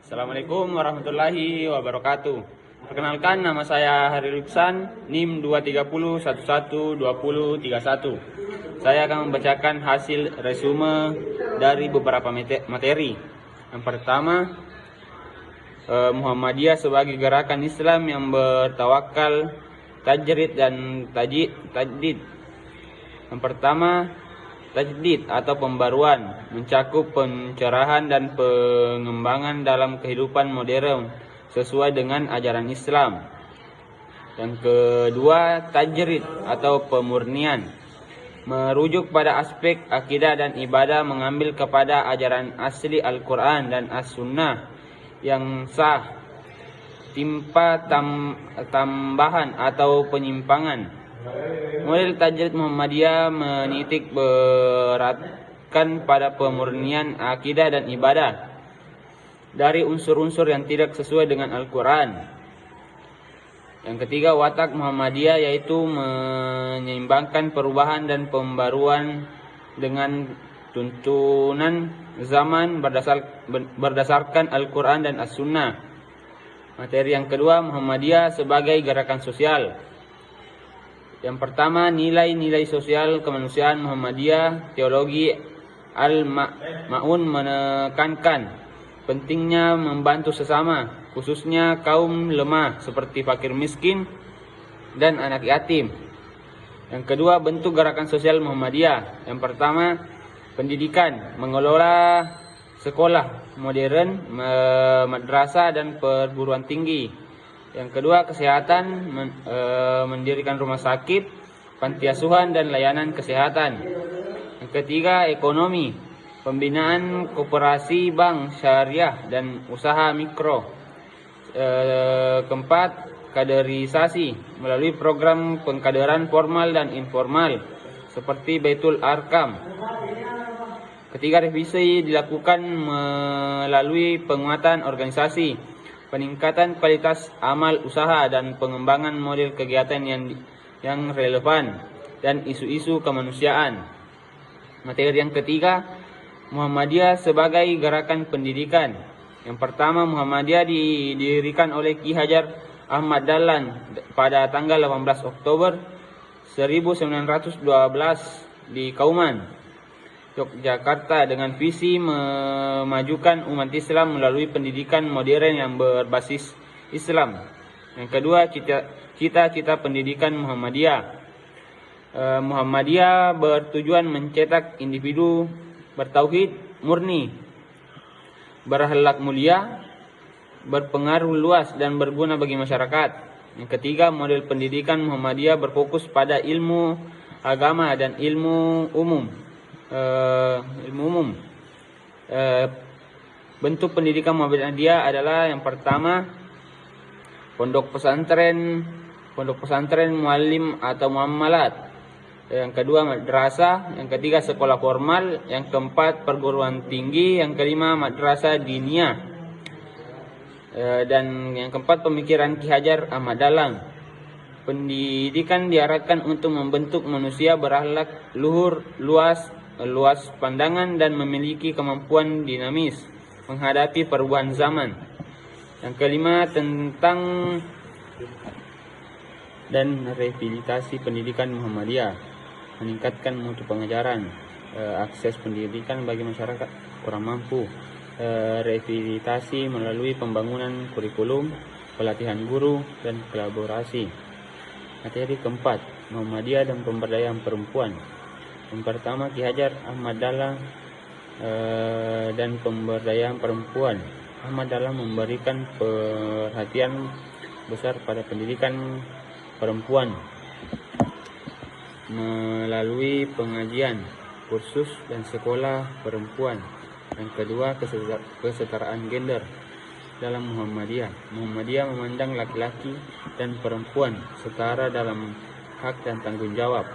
Assalamualaikum warahmatullahi wabarakatuh. Perkenalkan, nama saya Hari Ruksan, NIM 230112031. Saya akan membacakan hasil resume dari beberapa materi. Yang pertama, Muhammadiyah sebagai gerakan Islam yang bertawakal, tajrid dan tajdid. Yang pertama, tajdid atau pembaruan mencakup pencerahan dan pengembangan dalam kehidupan modern sesuai dengan ajaran Islam. Yang kedua, tajrid atau pemurnian merujuk pada aspek akidah dan ibadah, mengambil kepada ajaran asli Al-Quran dan As-Sunnah yang sah, tambahan atau penyimpangan. Model tajrid Muhammadiyah menitik beratkan pada pemurnian akidah dan ibadah dari unsur-unsur yang tidak sesuai dengan Al-Quran. Yang ketiga, watak Muhammadiyah yaitu menyeimbangkan perubahan dan pembaruan dengan tuntunan zaman berdasarkan Al-Quran dan As-Sunnah. Materi yang kedua, Muhammadiyah sebagai gerakan sosial. Yang pertama, nilai-nilai sosial kemanusiaan Muhammadiyah. Teologi Al-Ma'un menekankan pentingnya membantu sesama, khususnya kaum lemah seperti fakir miskin dan anak yatim. Yang kedua, bentuk gerakan sosial Muhammadiyah. Yang pertama, pendidikan, mengelola sekolah modern, madrasah dan perguruan tinggi. Yang kedua, kesehatan, mendirikan rumah sakit, panti asuhan dan layanan kesehatan. Yang ketiga, ekonomi, pembinaan koperasi bank syariah dan usaha mikro. Keempat, kaderisasi melalui program pengkaderan formal dan informal seperti Baitul Arkam. Ketiga, revisi dilakukan melalui penguatan organisasi, peningkatan kualitas amal usaha dan pengembangan model kegiatan yang relevan dan isu-isu kemanusiaan. Materi yang ketiga, Muhammadiyah sebagai gerakan pendidikan. Yang pertama, Muhammadiyah didirikan oleh Ki Hajar Ahmad Dahlan pada tanggal 18 Oktober 1912 di Kauman, Yogyakarta, dengan visi memajukan umat Islam melalui pendidikan modern yang berbasis Islam. Yang kedua, cita-cita pendidikan Muhammadiyah. Muhammadiyah bertujuan mencetak individu bertauhid murni, berakhlak mulia, berpengaruh luas dan berguna bagi masyarakat. Yang ketiga, model pendidikan Muhammadiyah berfokus pada ilmu agama dan ilmu umum. Bentuk pendidikan Muhammadiyah adalah yang pertama, pondok pesantren muallim atau muammalat. Yang kedua, madrasah. Yang ketiga, sekolah formal. Yang keempat, perguruan tinggi. Yang kelima, madrasah diniyah. Dan yang keempat, pemikiran Ki Hajar Ahmad Dahlan. Pendidikan diarahkan untuk membentuk manusia berakhlak luhur, luas pandangan dan memiliki kemampuan dinamis menghadapi perubahan zaman. Yang kelima, tentang dan rehabilitasi pendidikan Muhammadiyah, meningkatkan mutu pengajaran, akses pendidikan bagi masyarakat kurang mampu, rehabilitasi melalui pembangunan kurikulum, pelatihan guru dan kolaborasi. Materi keempat, Muhammadiyah dan pemberdayaan perempuan. Yang pertama, Ki Hajar Ahmad Dahlan dan pemberdayaan perempuan. Ahmad Dahlan memberikan perhatian besar pada pendidikan perempuan melalui pengajian, kursus dan sekolah perempuan. Yang kedua, kesetaraan gender dalam Muhammadiyah. Muhammadiyah memandang laki-laki dan perempuan setara dalam hak dan tanggung jawab.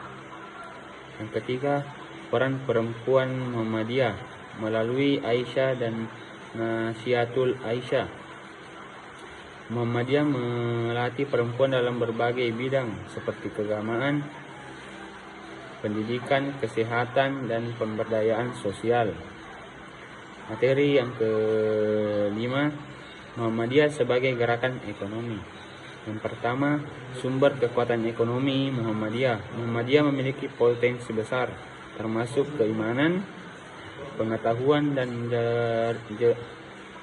Yang ketiga, peran perempuan Muhammadiyah melalui Aisyah dan Nasihatul Aisyah. Muhammadiyah melatih perempuan dalam berbagai bidang seperti keagamaan, pendidikan, kesehatan, dan pemberdayaan sosial. Materi yang kelima, Muhammadiyah sebagai gerakan ekonomi. Yang pertama, sumber kekuatan ekonomi Muhammadiyah. Muhammadiyah memiliki potensi besar, termasuk keimanan, pengetahuan, dan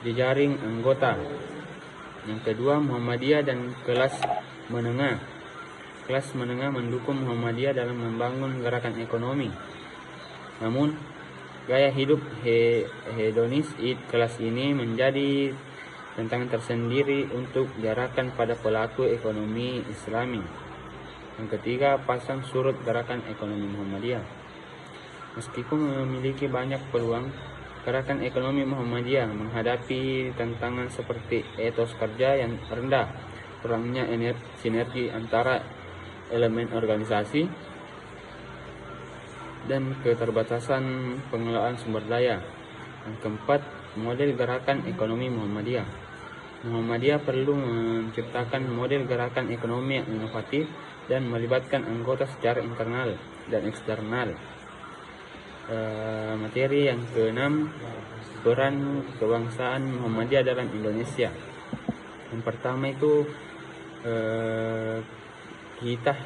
jejaring anggota. Yang kedua, Muhammadiyah dan kelas menengah. Kelas menengah mendukung Muhammadiyah dalam membangun gerakan ekonomi. Namun, gaya hidup hedonis kelas ini menjadi tantangan tersendiri untuk gerakan pada pelaku ekonomi Islami. Yang ketiga, pasang surut gerakan ekonomi Muhammadiyah. Meskipun memiliki banyak peluang, gerakan ekonomi Muhammadiyah menghadapi tantangan seperti etos kerja yang rendah, kurangnya sinergi antara elemen organisasi, dan keterbatasan pengelolaan sumber daya. Yang keempat, model gerakan ekonomi Muhammadiyah. Muhammadiyah perlu menciptakan model gerakan ekonomi yang inovatif dan melibatkan anggota secara internal dan eksternal. Materi yang keenam, peran kebangsaan Muhammadiyah dalam Indonesia. Yang pertama itu kita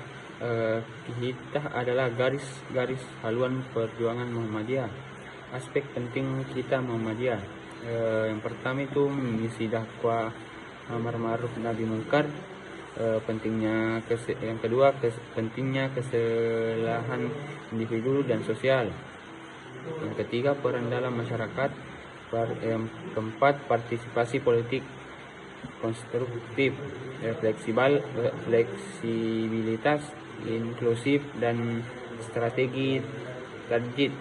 adalah garis haluan perjuangan Muhammadiyah. Aspek penting kita Muhammadiyah. Yang pertama itu mengisi dakwah amar ma'ruf nahi munkar. Yang kedua pentingnya kesalahan individu dan sosial. Yang ketiga, peran dalam masyarakat. Yang keempat, partisipasi politik konstruktif, fleksibilitas, inklusif, dan strategi tajdid.